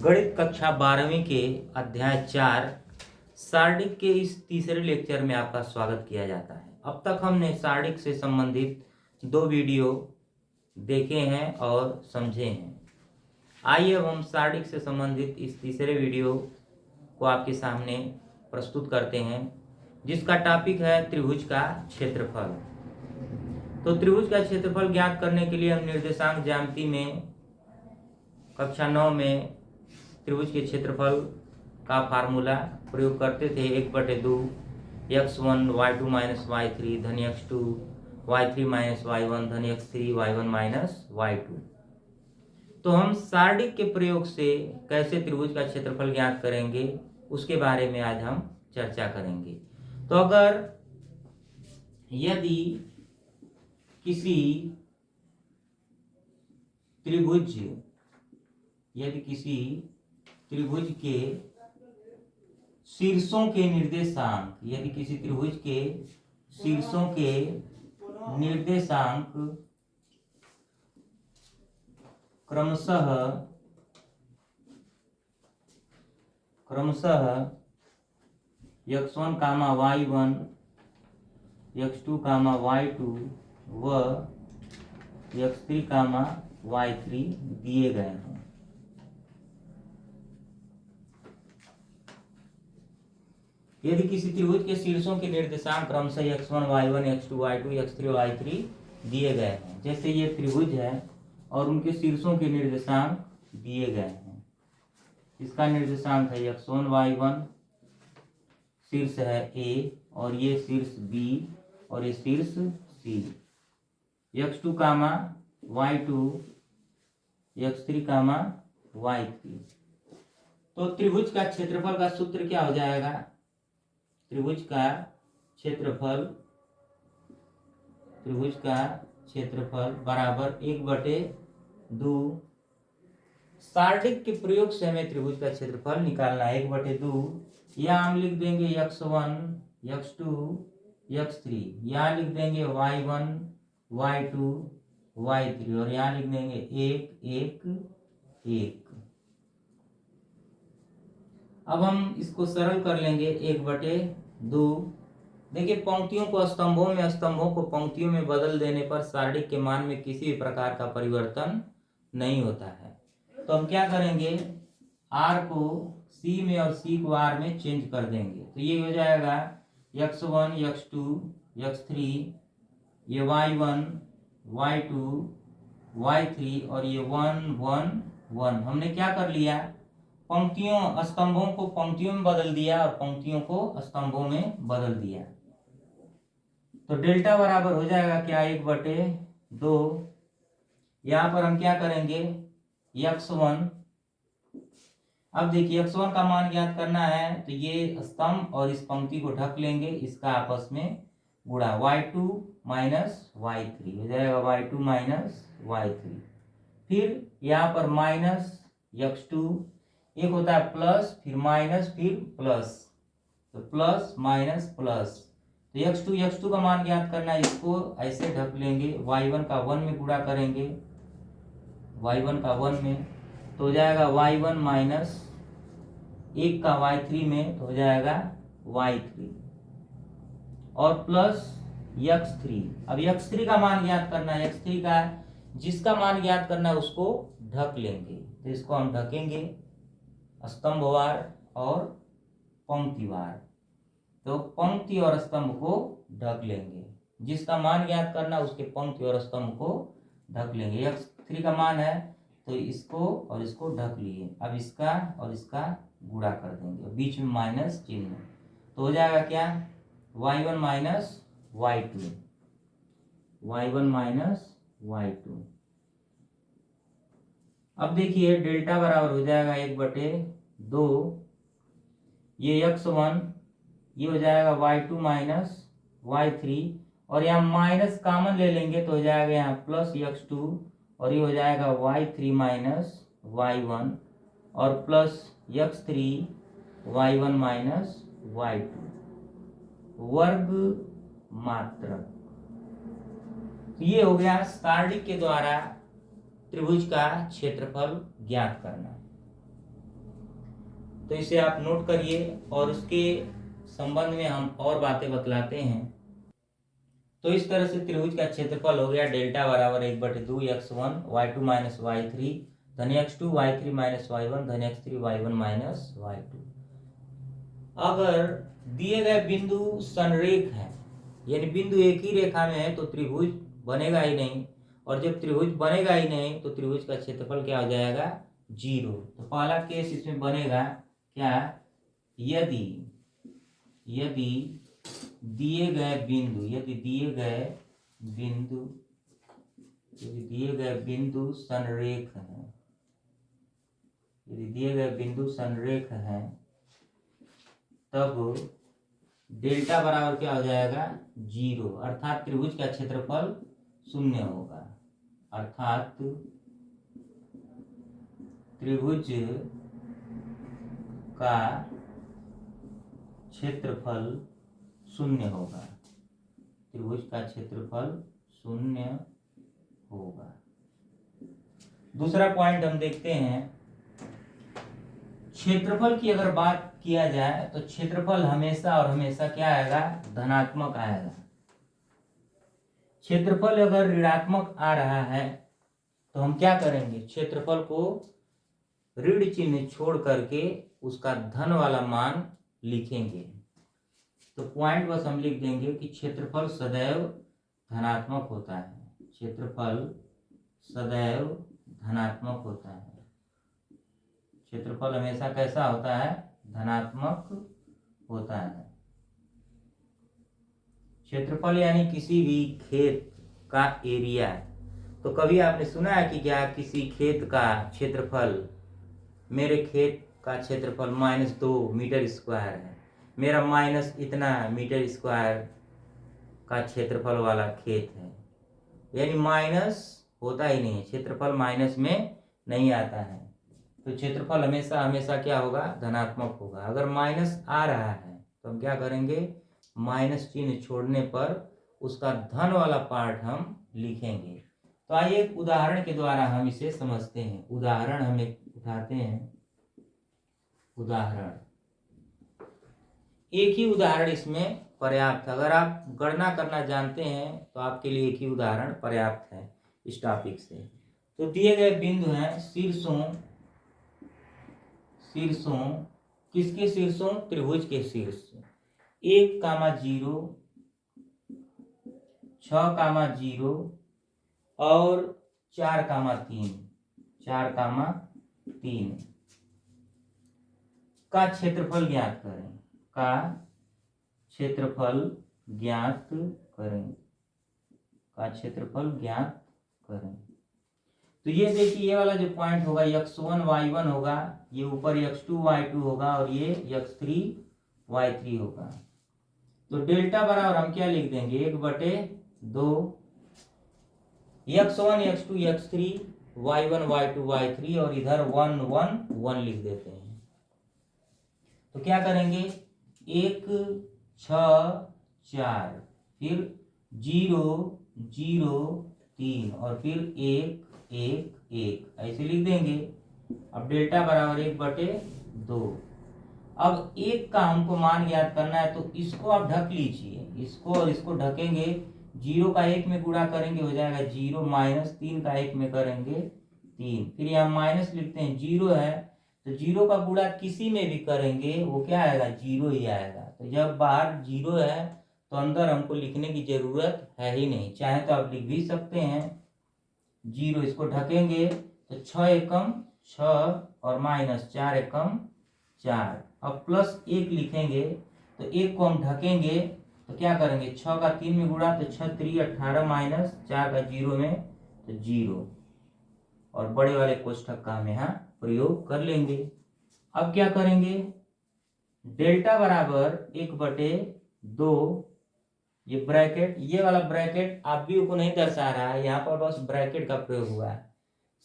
गणित कक्षा 12वीं के अध्याय 4 सारणिक के इस तीसरे लेक्चर में आपका स्वागत किया जाता है। अब तक हमने सारणिक से संबंधित 2 वीडियो देखे हैं और समझे हैं। आइए अब हम सारणिक से संबंधित इस तीसरे वीडियो को आपके सामने प्रस्तुत करते हैं, जिसका टॉपिक है त्रिभुज का क्षेत्रफल। तो त्रिभुज का क्षेत्रफल ज्ञात करने के लिए हम निर्देशांक ज्यामिति में कक्षा 9 में त्रिभुज के क्षेत्रफल का फार्मूला प्रयोग करते थे। 1/2 x1 y2 माइनस y3 धन x2 y3 माइनस y1 धन x3 y1 माइनस y2। तो हम सारणिक के प्रयोग से कैसे त्रिभुज का क्षेत्रफल ज्ञात करेंगे उसके बारे में आज हम चर्चा करेंगे। तो अगर यदि किसी त्रिभुज के शीर्षों के निर्देशांक क्रमशः x1, y1, x2, y2 व x3, y3 दिए गए हैं। यदि किसी त्रिभुज के शीर्षों के निर्देशांक क्रमशः x1, y1, x2, y2, x3, y3 दिए गए हैं, जैसे ये त्रिभुज है और उनके शीर्षों के निर्देशांक दिए गए हैं। इसका निर्देशांक है x1, y1, शीर्ष है A और ये शीर्ष B और ये शीर्ष C, x2, y2, x3, y3। तो त्रिभुज का क्षेत्रफल का सूत्र क्या हो जाएगा? त्रिभुज का क्षेत्रफल बराबर 1/2। सारणिक के प्रयोग से हमें त्रिभुज का क्षेत्रफल निकालना है। 1/2 यहाँ हम लिख देंगे x1, x2, x3, यहाँ लिख देंगे y1, y2, y3 और यहाँ लिख देंगे 1, 1, 1। अब हम इसको सरल कर लेंगे। 1/2। देखिए, पंक्तियों को स्तंभों में, स्तंभों को पंक्तियों में बदल देने पर सारणिक के मान में किसी भी प्रकार का परिवर्तन नहीं होता है। तो हम क्या करेंगे, r को c में और c को r में चेंज कर देंगे। तो ये हो जाएगा x1, x2, x3, ये y1, y2, y3 और ये 1, 1, 1। हमने क्या कर लिया, पंक्तियों स्तंभों को पंक्तियों में बदल दिया और पंक्तियों को स्तंभों में बदल दिया। तो डेल्टा बराबर हो जाएगा क्या, 1/2। यहाँ पर हम क्या करेंगे, x1। अब देखिए, x1 का मान ज्ञात करना है तो ये स्तंभ और इस पंक्ति को ढक लेंगे, इसका आपस में गुणा, y2 माइनस y3 हो जाएगा, y2 माइनस y3। फिर यहाँ पर माइनस x2, एक होता है प्लस, फिर माइनस, फिर प्लस, तो प्लस माइनस प्लस। तो x2 का मान ज्ञात करना है, इसको ऐसे ढक लेंगे, y1 का 1 में गुणा करेंगे, y1 का 1 में, तो हो जाएगा y1 माइनस 1 का y3 में, तो हो जाएगा y3 और प्लस x3। अब x3 का मान ज्ञात करना है, x3 का जिसका मान ज्ञात करना है उसको ढक लेंगे। तो इसको हम ढकेंगे स्तंभवार और पंक्तिवार। तो पंक्ति और स्तंभ को ढक लेंगे, जिसका मान ज्ञात करना उसके पंक्ति और स्तंभ को ढक लेंगे। x3 का मान है तो इसको और इसको ढक लिए। अब इसका और इसका गुणा कर देंगे, बीच में माइनस चिन्ह, तो हो जाएगा क्या, y1 minus y2, y1 minus y2। अब देखिए, डेल्टा बराबर हो जाएगा 1/2। ये x1, ये हो जाएगा y2 माइनस y3 और यहाँ माइनस कॉमन ले लेंगे तो हो जाएगा यहाँ प्लस x2 और ये हो जाएगा y3 माइनस y1 और plus x3 y1 minus y2 वर्ग मात्रक। ये हो गया सारणी के द्वारा त्रिभुज का क्षेत्रफल ज्ञात करना। तो इसे आप नोट करिए और उसके संबंध में हम और बातें बतलाते हैं। तो इस तरह से त्रिभुज का क्षेत्रफल हो गया डेल्टा बराबर 1/2 x1 y2 माइनस y3 धन x2 y3 माइनस y1 धन x3 y1 माइनस y2। अगर दिए गए बिंदु संरेख है, यानी बिंदु एक ही रेखा में है, तो त्रिभुज बनेगा ही नहीं, और जब त्रिभुज बनेगा ही नहीं तो त्रिभुज का क्षेत्रफल क्या हो जाएगा? 0। तो पहला केस इसमें बनेगा क्या? यदि दिए गए बिंदु संरेख हैं, तब डेल्टा बराबर क्या हो जाएगा? 0, अर्थात त्रिभुज का क्षेत्रफल 0 होगा। अर्थात त्रिभुज का क्षेत्रफल 0 होगा। त्रिभुज का क्षेत्रफल 0 होगा। दूसरा पॉइंट हम देखते हैं, क्षेत्रफल की अगर बात किया जाए तो क्षेत्रफल हमेशा और हमेशा क्या आएगा? धनात्मक आएगा। क्षेत्रफल अगर ऋणात्मक आ रहा है तो हम क्या करेंगे? क्षेत्रफल को ऋण चिन्ह छोड़ करके उसका धन वाला मान लिखेंगे। तो पॉइंट बस हम लिख देंगे कि क्षेत्रफल सदैव धनात्मक होता है। क्षेत्रफल सदैव धनात्मक होता है। क्षेत्रफल हमेशा कैसा होता है? धनात्मक होता है। क्षेत्रफल यानी किसी भी खेत का एरिया। तो कभी आपने सुना है कि क्या किसी खेत का क्षेत्रफल, मेरे खेत का क्षेत्रफल -2 मीटर स्क्वायर है, मेरा माइनस इतना मीटर स्क्वायर का क्षेत्रफल वाला खेत है, यानी माइनस होता ही नहीं है, क्षेत्रफल माइनस में नहीं आता है। तो क्षेत्रफल हमेशा हमेशा क्या होगा? धनात्मक होगा। अगर माइनस आ रहा है तो हम क्या करेंगे? माइनस चिन्ह छोड़ने पर उसका धन वाला पार्ट हम लिखेंगे। तो आइए एक उदाहरण के द्वारा हम इसे समझते हैं। उदाहरण हम एक उठाते हैं। उदाहरण, एक ही उदाहरण इसमें पर्याप्त है। अगर आप गणना करना जानते हैं तो आपके लिए एक ही उदाहरण पर्याप्त है इस टॉपिक से। तो दिए गए बिंदु हैं शीर्षों, किसके शीर्षों? त्रिभुज के शीर्ष। 1,0 6,0 और 4,3 का क्षेत्रफल ज्ञात करें। तो ये देखिए, ये वाला जो पॉइंट होगा x1 y1 होगा, ये ऊपर x2 y2 होगा और ये x3 y3 होगा। तो डेल्टा बराबर हम क्या लिख देंगे? 1/2 x1 x2 x3 y1 y2 y3 और इधर 1 1 1 लिख देते हैं। तो क्या करेंगे? 1 6 4 फिर 0 0 3 और फिर 1 1 1 ऐसे लिख देंगे। अब डेल्टा बराबर 1/2। अब 1 का हमको मान ज्ञात करना है, तो इसको आप ढक लीजिए, इसको और इसको ढकेंगे। 0 का 1 में गुणा करेंगे हो जाएगा 0, माइनस 3 का 1 में करेंगे 3, फिर यहाँ माइनस लिखते हैं। 0 है तो 0 का गुणा किसी में भी करेंगे वो क्या आएगा? 0 ही आएगा। तो जब बाहर 0 है तो अंदर हमको लिखने की जरूरत है ही नहीं, चाहे तो आप लिख भी सकते हैं 0। इसको ढकेंगे तो 6 एकम 6 और माइनस 4 एकम 4। अब प्लस 1 लिखेंगे तो 1 को हम ढकेंगे तो क्या करेंगे? 6 का 3 में गुणा तो 6 3 18 माइनस 4 का 0 में तो 0, और बड़े वाले कोष्ठक का हम यहाँ प्रयोग कर लेंगे। अब क्या करेंगे? डेल्टा बराबर 1/2, ये ब्रैकेट, ये वाला ब्रैकेट आप भी को नहीं दर्शा रहा है, यहाँ पर बस ब्रैकेट का प्रयोग हुआ है।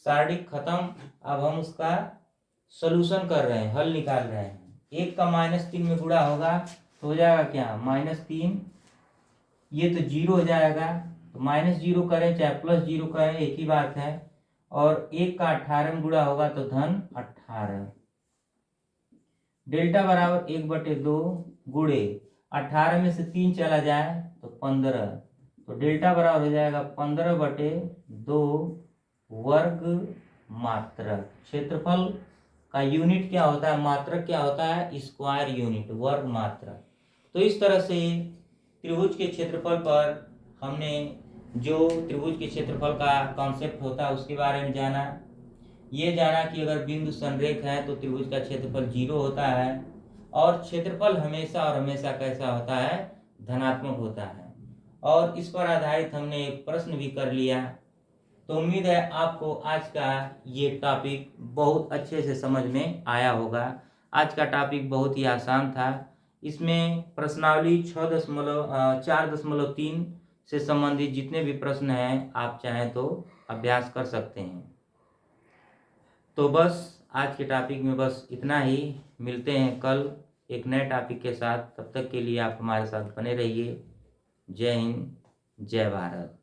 सारणिक खत्म। अब हम उसका सॉल्यूशन कर रहे हैं, हल निकाल रहे हैं। 1 का -3 में गुणा होगा तो हो जाएगा क्या? -3, ये तो 0 हो जाएगा, तो -0 करें चाहे +0 करें एक ही बात है। और 1 का 18 में गुणा होगा तो धन 18। डेल्टा बराबर 1/2 गुणे 18 में से 3 चला जाए तो 15, तो डेल्टा बराबर हो जाएगा 15/2 वर्ग मात्रक। क्षेत्रफल का यूनिट क्या होता है, मात्रक क्या होता है, स्क्वायर यूनिट, वर्ग मात्रक। तो इस तरह से त्रिभुज के क्षेत्रफल पर हमने जो त्रिभुज के क्षेत्रफल का कॉन्सेप्ट होता है उसके बारे में जाना। ये जाना कि अगर बिंदु संरेख है तो त्रिभुज का क्षेत्रफल 0 होता है, और क्षेत्रफल हमेशा और हमेशा कैसा होता है, धनात्मक होता है। और इस पर आधारित हमने एक प्रश्न भी कर लिया। तो उम्मीद है आपको आज का ये टॉपिक बहुत अच्छे से समझ में आया होगा। आज का टॉपिक बहुत ही आसान था। इसमें प्रश्नावली 4.3 से संबंधित जितने भी प्रश्न हैं आप चाहें तो अभ्यास कर सकते हैं। तो बस आज के टॉपिक में बस इतना ही। मिलते हैं कल एक नए टॉपिक के साथ। तब तक के लिए आप हमारे साथ बने रहिए। जय हिंद, जय भारत।